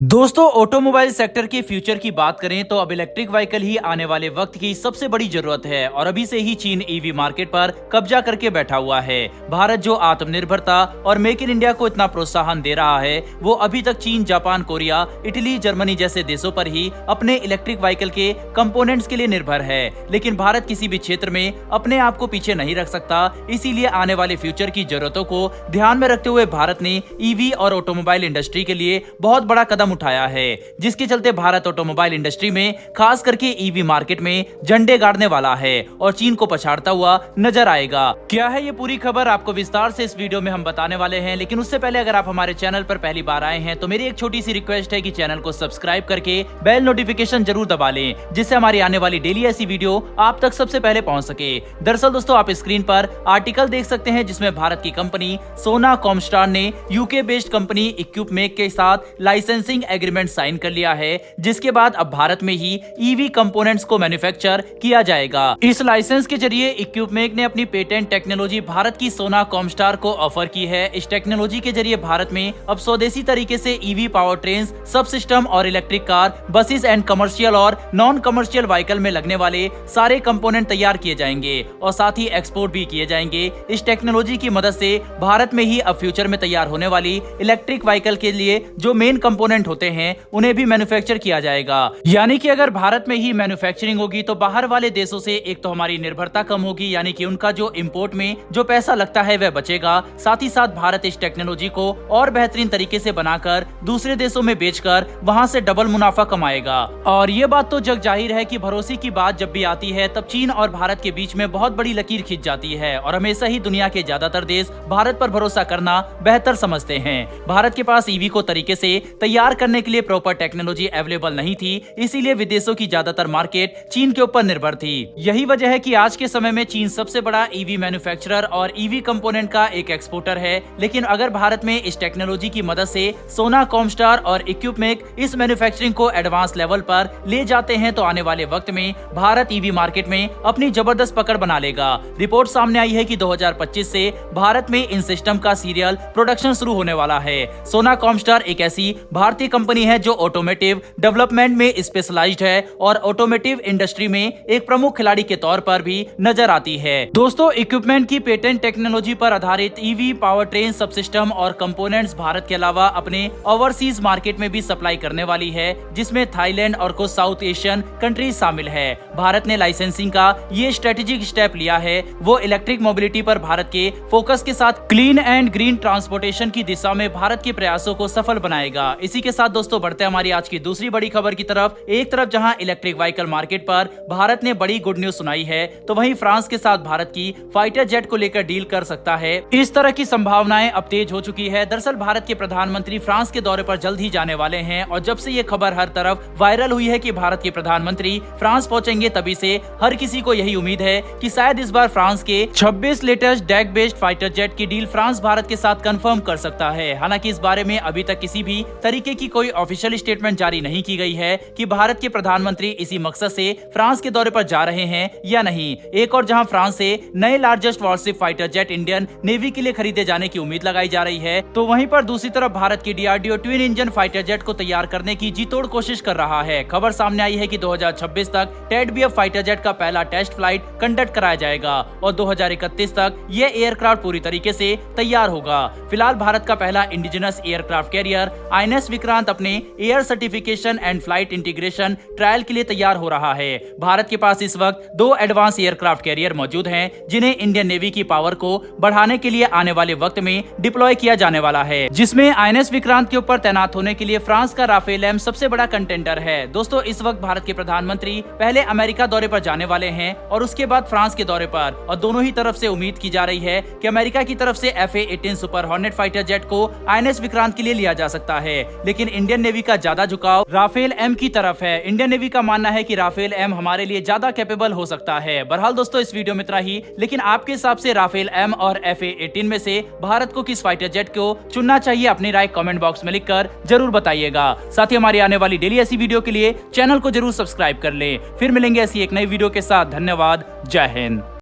दोस्तों, automobile sector के future की बात करें तो अब इलेक्ट्रिक व्हीकल ही आने वाले वक्त की सबसे बड़ी जरूरत है और अभी से ही चीन ईवी मार्केट पर कब्जा करके बैठा हुआ है। भारत जो आत्मनिर्भरता और मेक इन इंडिया को इतना प्रोत्साहन दे रहा है, वो अभी तक चीन, जापान, कोरिया, इटली, जर्मनी जैसे देशों पर ही अपने इलेक्ट्रिक व्हीकल के कंपोनेंट्स के लिए निर्भर है। लेकिन भारत किसी भी क्षेत्र में अपने आप को पीछे नहीं रख सकता, इसीलिए आने वाले फ्यूचर की जरूरतों को ध्यान में रखते हुए भारत ने ईवी और ऑटोमोबाइल इंडस्ट्री के लिए बहुत बड़ा कदम उठाया है, जिसके चलते भारत ऑटोमोबाइल इंडस्ट्री में खास करके ईवी मार्केट में झंडे गाड़ने वाला है और चीन को पछाड़ता हुआ नजर आएगा। क्या है ये पूरी खबर, आपको विस्तार से इस वीडियो में हम बताने वाले हैं। लेकिन उससे पहले अगर आप हमारे चैनल पर पहली बार आए हैं तो मेरी एक छोटी सी रिक्वेस्ट है कि चैनल को सब्सक्राइब करके बेल नोटिफिकेशन जरूर दबा लें, जिससे हमारी आने वाली डेली ऐसी वीडियो आप तक सबसे पहले पहुंच सके। दरअसल दोस्तों, आप स्क्रीन पर आर्टिकल देख सकते हैं जिसमें भारत की कंपनी सोना कॉमस्टार ने यूके बेस्ड कंपनी इक्विपमेक के साथ लाइसेंसिंग एग्रीमेंट साइन कर लिया है, जिसके बाद अब भारत में ही ईवी कंपोनेंट्स को मैन्युफैक्चर किया जाएगा। इस लाइसेंस के जरिए इक्विपमेक ने अपनी पेटेंट टेक्नोलॉजी भारत की सोना कॉमस्टार को ऑफर की है। इस टेक्नोलॉजी के जरिए भारत में अब स्वदेशी तरीके से ईवी पावर ट्रेन, सब सिस्टम और electric car, buses and commercial और नॉन कमर्शियल व्हीकल में लगने वाले सारे कंपोनेंट तैयार किए जाएंगे और साथ ही एक्सपोर्ट भी किए जाएंगे। इस टेक्नोलॉजी की मदद से भारत में ही अब फ्यूचर में तैयार होने वाली इलेक्ट्रिक व्हीकल के लिए जो मेन कंपोनेंट होते हैं उन्हें भी मैन्युफैक्चर किया जाएगा। यानी कि अगर भारत में ही मैन्युफैक्चरिंग होगी तो बाहर वाले देशों से एक तो हमारी निर्भरता कम होगी, यानी कि उनका जो इंपोर्ट में जो पैसा लगता है वह बचेगा। साथ ही साथ भारत इस टेक्नोलॉजी को और बेहतरीन तरीके से बनाकर दूसरे देशों में बेचकर वहां से डबल मुनाफा कमाएगा। और ये बात तो जग जाहिर है कि भरोसे की बात जब भी आती है तब चीन और भारत के बीच में बहुत बड़ी लकीर खिंच जाती है और हमेशा ही दुनिया के ज्यादातर देश भारत पर भरोसा करना बेहतर समझते हैं। भारत के पास ईवी को तरीके से तैयार करने के लिए प्रॉपर टेक्नोलॉजी अवेलेबल नहीं थी, इसीलिए विदेशों की ज्यादातर मार्केट चीन के ऊपर निर्भर थी। यही वजह है कि आज के समय में चीन सबसे बड़ा ईवी मैन्युफैक्चरर और ईवी कंपोनेंट का एक एक्सपोर्टर है। लेकिन अगर भारत में इस टेक्नोलॉजी की मदद से सोना कॉमस्टार और इक्विपमेक इस मैन्युफैक्चरिंग को एडवांस लेवल पर ले जाते हैं तो आने वाले वक्त में भारत ईवी मार्केट में अपनी जबरदस्त पकड़ बना लेगा। रिपोर्ट सामने आई है कि 2025 से भारत में इन सिस्टम का सीरियल प्रोडक्शन शुरू होने वाला है। सोना कॉमस्टार एक ऐसी भारतीय कंपनी है जो ऑटोमेटिव डेवलपमेंट में स्पेशलाइज्ड है और ऑटोमेटिव इंडस्ट्री में एक प्रमुख खिलाड़ी के तौर पर भी नजर आती है। दोस्तों, इक्विपमेंट की पेटेंट टेक्नोलॉजी पर आधारित ईवी पावर ट्रेन, सब सिस्टम और कंपोनेंट्स भारत के अलावा अपने ओवरसीज मार्केट में भी सप्लाई करने वाली है, जिसमें थाईलैंड और कुछ साउथ एशियन कंट्रीज शामिल है। भारत ने लाइसेंसिंग का ये स्ट्रेटेजिक स्टेप लिया है, वो इलेक्ट्रिक मोबिलिटी पर भारत के फोकस के साथ क्लीन एंड ग्रीन ट्रांसपोर्टेशन की दिशा में भारत के प्रयासों को सफल बनाएगा। इसी के साथ दोस्तों बढ़ते हमारी आज की दूसरी बड़ी खबर की तरफ। एक तरफ जहां इलेक्ट्रिक व्हीकल मार्केट पर भारत ने बड़ी गुड न्यूज सुनाई है, तो वहीं फ्रांस के साथ भारत की फाइटर जेट को लेकर डील कर सकता है। इस तरह की संभावनाएं अब तेज हो चुकी है। दरअसल भारत के प्रधानमंत्री फ्रांस के दौरे पर जल्द ही जाने वाले हैं और जब से ये खबर हर तरफ वायरल हुई है कि भारत के प्रधानमंत्री फ्रांस पहुंचेंगे, तभी से हर किसी को यही उम्मीद है कि शायद इस बार फ्रांस के 26 latest deck based fighter jet की डील फ्रांस भारत के साथ कंफर्म कर सकता है। हालांकि इस बारे में अभी तक किसी भी तरीके की कोई ऑफिशियल स्टेटमेंट जारी नहीं की गई है कि भारत के प्रधानमंत्री इसी मकसद से फ्रांस के दौरे पर जा रहे हैं या नहीं। एक और जहां फ्रांस से नए largest worship fighter jet Indian navy के लिए खरीदे जाने की उम्मीद लगाई जा रही है, तो वहीं पर दूसरी तरफ भारत की DRDO twin engine fighter jet को तैयार करने की जी तोड़ कोशिश कर रहा है। खबर सामने आई है कि 2026 तक टेड बीएफ फाइटर जेट का पहला टेस्ट फ्लाइट कंडक्ट कराया जाएगा और 2031 तक ये एयरक्राफ्ट पूरी तरीके से तैयार होगा। फिलहाल भारत का पहला indigenous aircraft carrier INS Vikrant अपने air certification and flight integration trial के लिए तैयार हो रहा है। भारत के पास इस वक्त 2 एडवांस एयरक्राफ्ट कैरियर मौजूद हैं, जिन्हें इंडियन नेवी की पावर को बढ़ाने के लिए आने वाले वक्त में डिप्लॉय किया जाने वाला है, जिसमें आईएनएस विक्रांत के ऊपर तैनात होने के लिए फ्रांस का राफेल एम सबसे बड़ा कंटेंडर है। दोस्तों, इस वक्त भारत के प्रधानमंत्री पहले अमेरिका दौरे पर जाने वाले हैं और उसके बाद फ्रांस के दौरे पर, और दोनों ही तरफ से उम्मीद की जा रही है कि अमेरिका की तरफ से FA-18 super hornet fighter jet को आईएनएस विक्रांत के लिए लिया जा सकता है। लेकिन इंडियन नेवी का ज्यादा झुकाव राफेल एम की तरफ है। इंडियन नेवी का मानना है कि राफेल एम हमारे लिए ज्यादा कैपेबल हो सकता है। बहरहाल दोस्तों, इस वीडियो में इतना ही। लेकिन आपके हिसाब से राफेल एम और FA-18 में से भारत को किस फाइटर जेट को चुनना चाहिए, अपनी राय कमेंट बॉक्स में लिखकर जरूर बताइएगा। साथ ही हमारी आने वाली डेली ऐसी वीडियो के लिए चैनल को जरूर सब्सक्राइब कर लें। फिर मिलेंगे ऐसी एक नई वीडियो के साथ। धन्यवाद। जय हिंद।